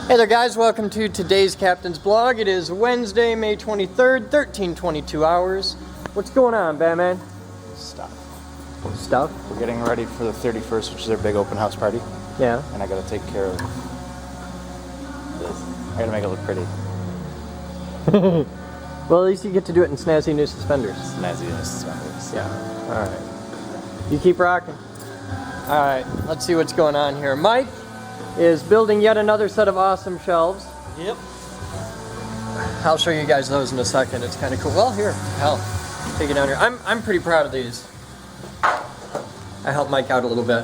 Hey there guys, welcome to today's Captain's Blog. It is Wednesday, May 23rd, 13:22 hours. What's going on, Batman? Stuff. Stuff? We're getting ready for the 31st, which is their big open house party. Yeah. And I gotta take care of this. I gotta make it look pretty. Well, at least you get to do it in snazzy new suspenders. Snazzy new suspenders. Yeah. Alright. You keep rocking. Alright, let's see what's going on here. Mike is building yet another set of awesome shelves. Yep. I'll show you guys those in a second. It's kind of cool. Well, here, hell, take it down here. I'm pretty proud of these. I helped Mike out a little bit.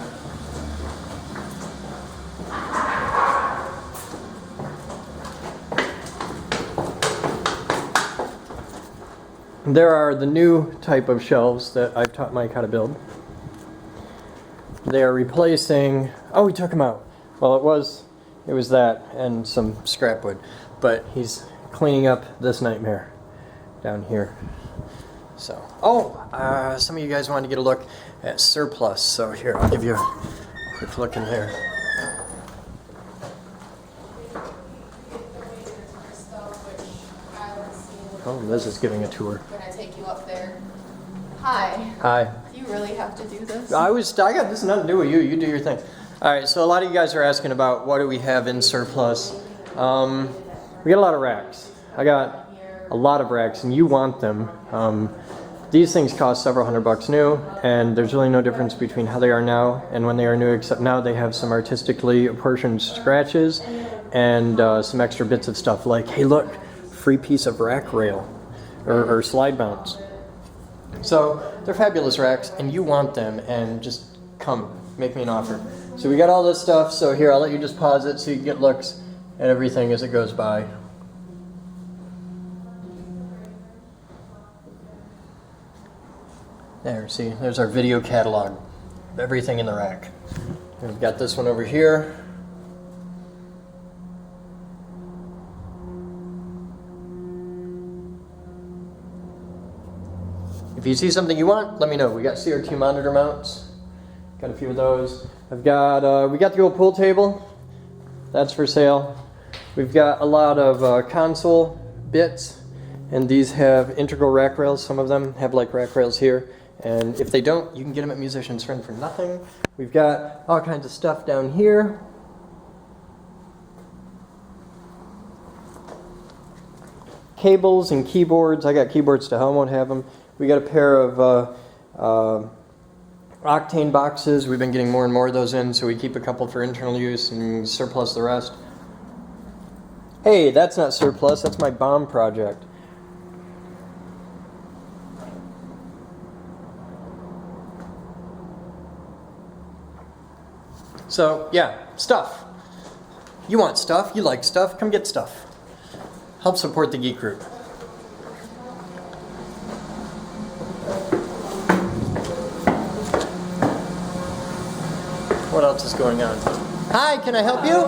There are the new type of shelves that I've taught Mike how to build. They are replacing, oh, we took them out. Well, it was that and some scrap wood, but he's cleaning up this nightmare down here. So, some of you guys wanted to get a look at surplus, so here, I'll give you a quick look in there. Oh, Liz is giving a tour. Can I take you up there? Hi. Hi. Do you really have to do this? I got this nothing to do with you. You do your thing. All right. So a lot of you guys are asking about what do we have in surplus. We got a lot of racks. I got a lot of racks, and you want them. These things cost several $100 new, and there's really no difference between how they are now and when they are new, except now they have some artistically apportioned scratches and some extra bits of stuff like, hey, look, free piece of rack rail or slide mounts. So they're fabulous racks, and you want them, and just come, make me an offer. So we got all this stuff, so here, I'll let you just pause it so you can get looks at everything as it goes by. There, see, there's our video catalog. Everything in the rack. And we've got this one over here. If you see something you want, let me know. We got CRT monitor mounts. Got a few of those. I've got, we got the old pool table. That's for sale. We've got a lot of console bits, and these have integral rack rails. Some of them have like rack rails here, and if they don't, you can get them at Musician's Friend for nothing. We've got all kinds of stuff down here. Cables and keyboards. I got keyboards to hell, won't have them. We got a pair of Octane boxes. We've been getting more and more of those in, so we keep a couple for internal use and surplus the rest. Hey, that's not surplus, that's my bomb project. So, yeah, stuff. You want stuff, you like stuff, come get stuff. Help support the Geek Group. What else is going on? Hi, can I help you?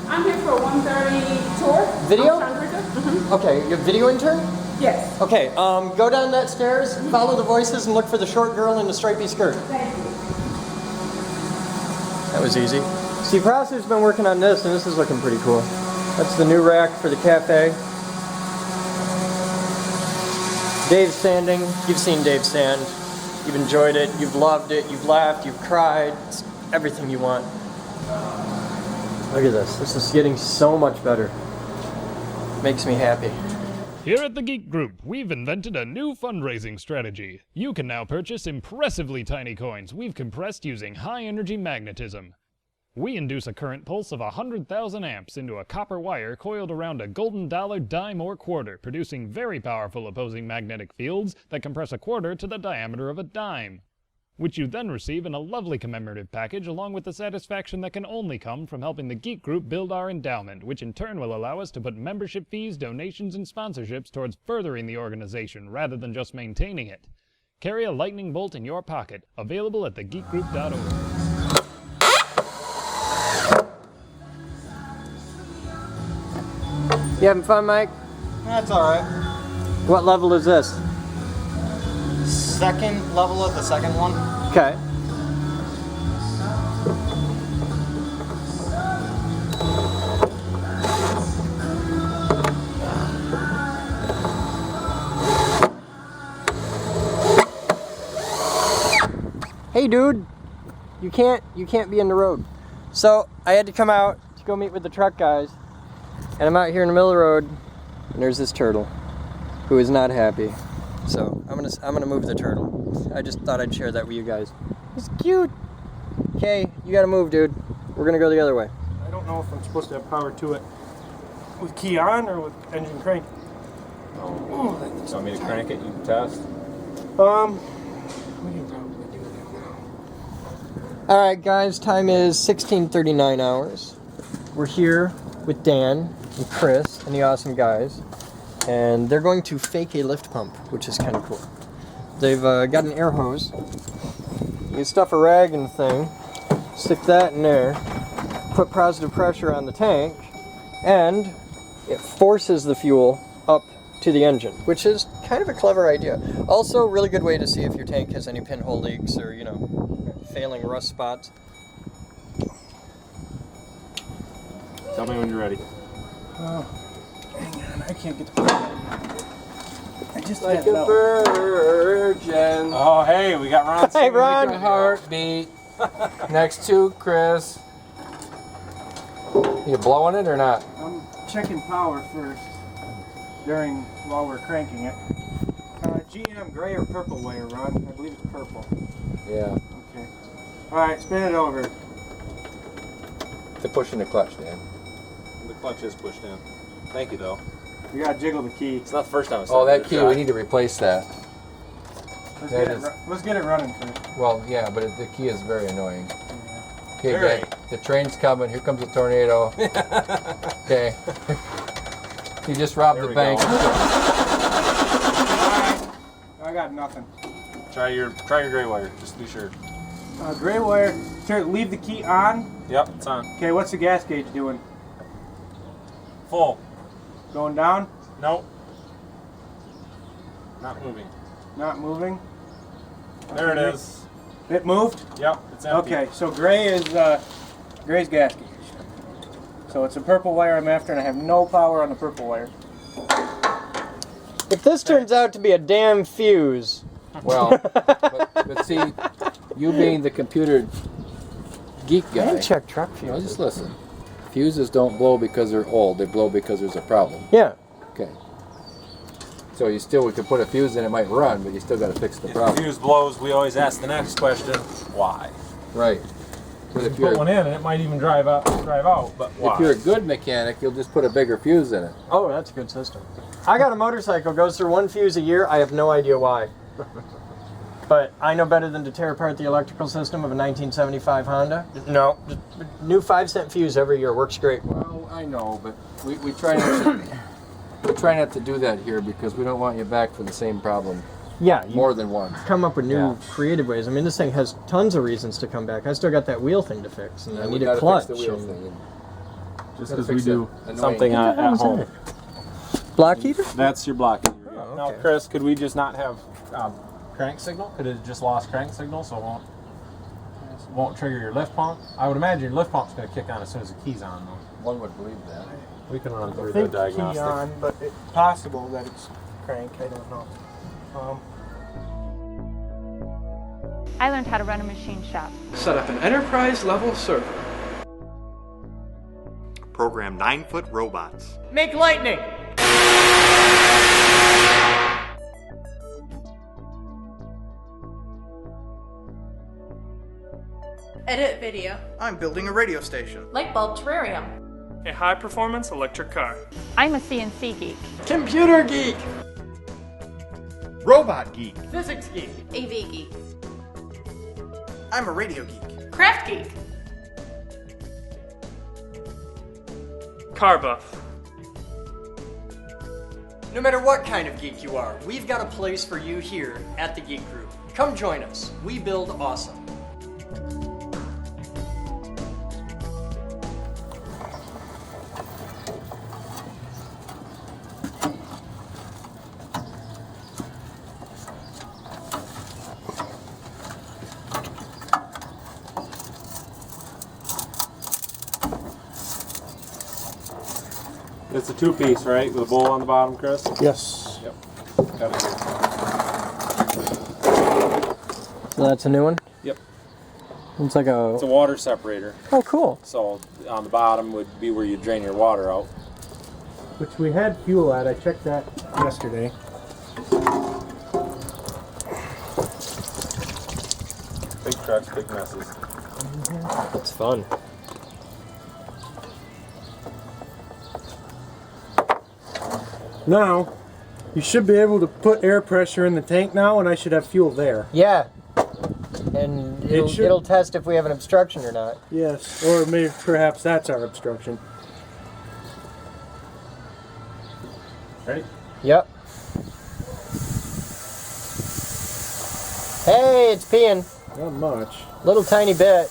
I'm here for a 1:30 tour. Video? Mm-hmm. Okay, you're a video intern? Yes. Okay, go down that stairs, follow the voices, and look for the short girl in the stripy skirt. Thank you. That was easy. See, Prosser's been working on this, and this is looking pretty cool. That's the new rack for the cafe. Dave's sanding. You've seen Dave sand. You've enjoyed it. You've loved it. You've laughed. You've cried. It's everything you want. Look at this. This is getting so much better. Makes me happy. Here at the Geek Group, we've invented a new fundraising strategy. You can now purchase impressively tiny coins we've compressed using high-energy magnetism. We induce a current pulse of 100,000 amps into a copper wire coiled around a golden dollar, dime, or quarter, producing very powerful opposing magnetic fields that compress a quarter to the diameter of a dime, which you then receive in a lovely commemorative package along with the satisfaction that can only come from helping the Geek Group build our endowment, which in turn will allow us to put membership fees, donations, and sponsorships towards furthering the organization rather than just maintaining it. Carry a lightning bolt in your pocket, available at thegeekgroup.org. You having fun, Mike? That's alright. What level is this? Second level of the second one. Okay. Hey, dude, you can't be in the road. So I had to come out to go meet with the truck guys, and I'm out here in the middle of the road, and there's this turtle who is not happy. So I'm gonna move the turtle. I just thought I'd share that with you guys. It's cute. Okay, you gotta move, dude. We're gonna go the other way. I don't know if I'm supposed to have power to it with key on or with engine crank. Oh, you want me to crank it? You can test. We can probably do that now. All right, guys. Time is 16:39 hours. We're here with Dan and Chris and the awesome guys, and they're going to fake a lift pump, which is kind of cool. They've got an air hose. You stuff a rag in the thing, stick that in there, put positive pressure on the tank, and it forces the fuel up to the engine, which is kind of a clever idea. Also, a really good way to see if your tank has any pinhole leaks or, failing rust spots. Tell me when you're ready. Hang on, I can't get the power. I just Like had it a out. virgin. Oh, hey, we got Ron. Hey, Ron. Like a heartbeat. Next to Chris. You blowing it or not? I'm checking power first while we're cranking it. GM gray or purple wire, Ron? I believe it's purple. Yeah. Okay. Alright, spin it over. To pushing the clutch, Dan. The clutch is pushed in. Thank you, though. You gotta jiggle the key. It's not the first time I've Oh, that key, we need to replace that. Let's get it running first. Well, yeah, but the key is very annoying. Okay, Very. Dan, the train's coming. Here comes a tornado. Okay. You just robbed There the we bank. go. I got nothing. Try your gray wire, just to be sure. Gray wire. Sure, leave the key on. Yep, it's on. Okay, what's the gas gauge doing? Full. Going down? Nope. Not moving. Not moving? There it is. It moved? Yep, it's empty. Okay, so gray is gray's gas gauge. So it's a purple wire I'm after, and I have no power on the purple wire. If this turns out to be a damn fuse, Well, but see, you being the computer geek I guy. didn't check truck No, fuses. just listen. Fuses don't blow because they're old. They blow because there's a problem. Yeah. Okay. So we could put a fuse in, it might run, but you still got to fix the If the problem. fuse blows, we always ask the next question, why? Right. But You if put one you're, in and it might even drive out, but why? if you're a good mechanic, you'll just put a bigger fuse in it. Oh, that's a good system. I got a motorcycle, goes through one fuse a year. I have no idea why. But I know better than to tear apart the electrical system of a 1975 Honda. No. Just new 5-cent fuse every year. Works great. Well, I know, but we try not to, we try not to do that here because we don't want you back for the same problem Yeah, you more than once. come up with new creative ways. I mean, this thing has tons of reasons to come back. I still got that wheel thing to fix, and I we need a gotta clutch. fix the wheel and- thing. Just Gotta because we fix do that annoying something heat. at home. Block heater? That's your block. Oh, Now, okay. Chris, could we just not have crank signal? Could it just lost crank signal, so it won't trigger your lift pump? I would imagine your lift pump's going to kick on as soon as the key's on, though. One would believe that. We can run I through the think key diagnostic. on, but it's possible that it's crank. I don't know. I learned how to run a machine shop. Set up an enterprise level server. Program 9-foot robots. Make lightning! Edit video. I'm building a radio station. Light bulb terrarium. A high performance electric car. I'm a CNC geek. Computer geek! Robot geek. Physics geek! AV geek. I'm a radio geek. Craft geek. Car buff. No matter what kind of geek you are, we've got a place for you here at the Geek Group. Come join us. We build awesome. It's a two-piece, right? With a bowl on the bottom, Chris? Yes. Yep. Got it here. So that's a new one? Yep. It's like It's a water separator. Oh, cool. So on the bottom would be where you drain your water out. Which we had fuel at. I checked that yesterday. Big trucks, big messes. It's fun. Now, you should be able to put air pressure in the tank now, and I should have fuel there. Yeah. And it'll test if we have an obstruction or not. Yes, or maybe perhaps that's our obstruction. Ready? Yep. Hey, it's peeing. Not much. Little tiny bit.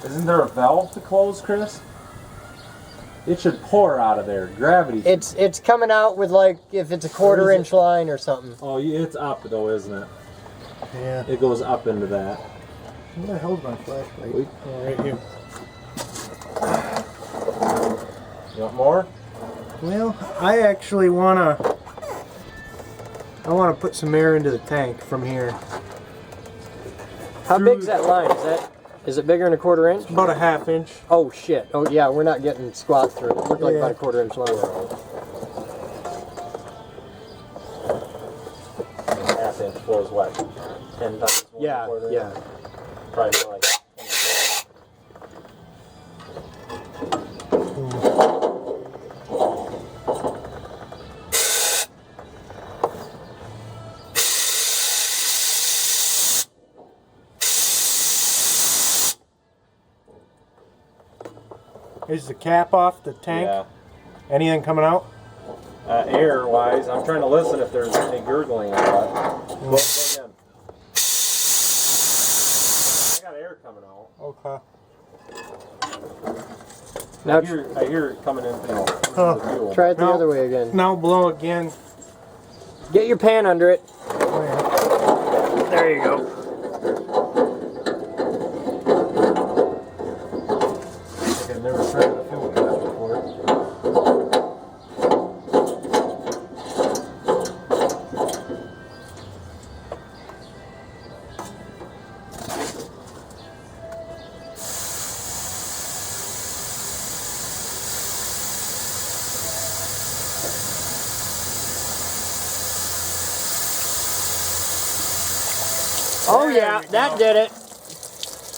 Isn't there a valve to close, Chris? It should pour out of there. Gravity. It's coming out with like if it's a quarter-inch line or something. Oh, it's up though, isn't it? Yeah. It goes up into that. Where the hell's my flashlight? Oh, right here. You want more? Well, I actually wanna put some air into the tank from here. How big's that line? Is it bigger than a quarter-inch? About a half-inch. Oh shit! Oh yeah, we're not getting squat through it. It looked like about a quarter-inch line. Half-inch flows what? 10 times more. Yeah, yeah. Probably more like 20. Is the cap off the tank? Yeah. Anything coming out? Air-wise, I'm trying to listen if there's any gurgling or what. Go again. I got air coming out. Okay. Now I hear it coming in, the fuel. try it the other way again. Now blow again. Get your pan under it. There you go. I've never started a fuel cap before. Oh yeah, that did it.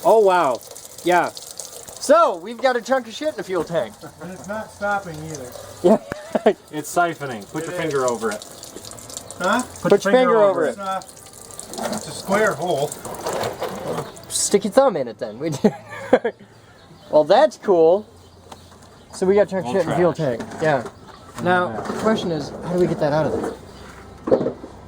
Oh wow. Yeah. So, we've got a chunk of shit in the fuel tank. And it's not stopping either. Yeah. It's siphoning. Put your finger over it. Huh? Put your finger over it. It's a square hole. Stick your thumb in it then. Well, that's cool. So we got chunk of shit in the fuel tank. Yeah. Now, the question is, how do we get that out of there?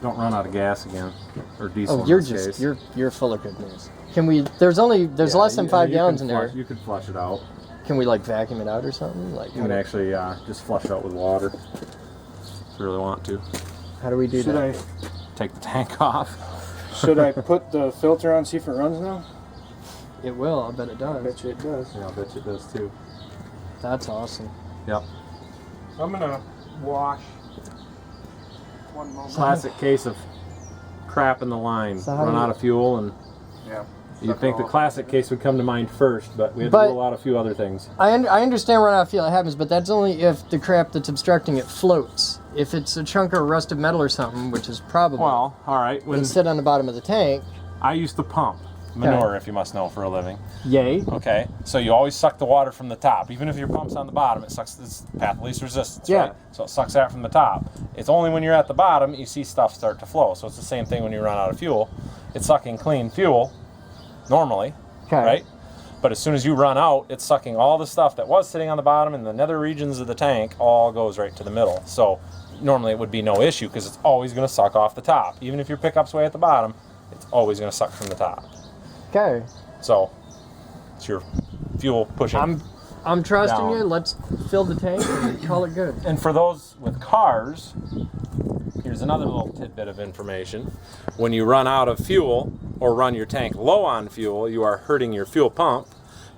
Don't run out of gas again, or diesel. Oh, you're full of good news. Can we? There's less than 5 gallons in there. You can flush it out. Can we like vacuum it out or something? Like You can actually just flush it out with water if you really want to. How do we do Should that? Take the tank off. Should I put the filter on, see if it runs now? It will. I bet it does. I bet you it does. Yeah, I bet you it does too. That's awesome. Yep. I'm gonna wash. One moment. Classic case of crap in the line. So how Run do out of fuel, and Yeah. you'd think the classic case would come to mind first, but we had to rule out a few other things. I understand run out of fuel happens, but that's only if the crap that's obstructing it floats. If it's a chunk of rusted metal or something, which is probably Well, all right. When it'll sit on the bottom of the tank. I used to pump manure, if you must know, for a living. Yay. Okay, so you always suck the water from the top. Even if your pump's on the bottom, it sucks this path of least resistance, Yeah. right? So it sucks that from the top. It's only when you're at the bottom you see stuff start to flow. So it's the same thing when you run out of fuel. It's sucking clean fuel, normally, right? But as soon as you run out, it's sucking all the stuff that was sitting on the bottom and the nether regions of the tank all goes right to the middle. So normally it would be no issue because it's always going to suck off the top. Even if your pickup's way at the bottom, it's always going to suck from the top. Okay. So it's your fuel pushing. I'm trusting down. you. Let's fill the tank and call it good. And for those with cars, here's another little tidbit of information. When you run out of fuel or run your tank low on fuel, you are hurting your fuel pump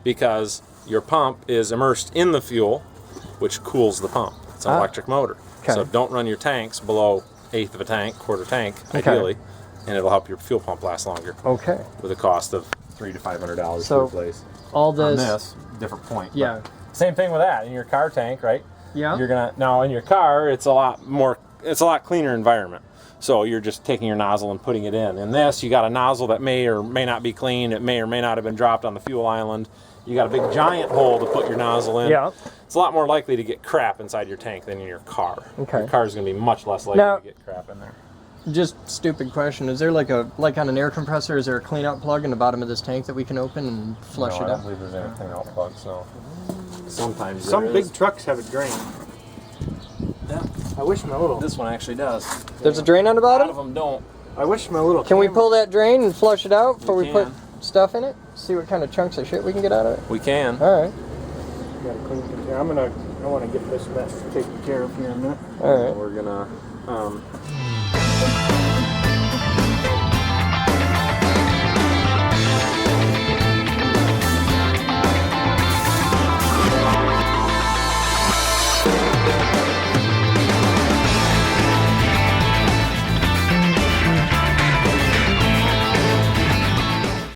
because your pump is immersed in the fuel, which cools the pump. It's an electric motor. Okay. So don't run your tanks below 1/8 of a tank, quarter tank, ideally, and it'll help your fuel pump last longer. Okay. With a cost of $300 to $500 So, to replace. All On this. this different point. Yeah. But same thing with that in your car tank, right? Yeah. You're gonna now in your car, it's a lot cleaner environment. So you're just taking your nozzle and putting it in. In this, you got a nozzle that may or may not be clean. It may or may not have been dropped on the fuel island. You got a big giant hole to put your nozzle in. Yeah. It's a lot more likely to get crap inside your tank than in your car. Okay. Your car is going to be much less likely Now- to get crap in there. Just stupid question. Is there like on an air compressor, is there a cleanout plug in the bottom of this tank that we can open and flush No, it I don't out? believe there's anything out plugs. No. Sometimes Some there big is. trucks have a drain. Yeah. I wish my little. This one actually does. There's a drain on the A lot of bottom? them don't. I wish my little. Can we pull that drain and flush it out before we put can. stuff in it? See what kind of chunks of shit we can get out of it? We can. All right. Gotta clean the container. I want to get this mess taken care of here in a minute. All right. We're gonna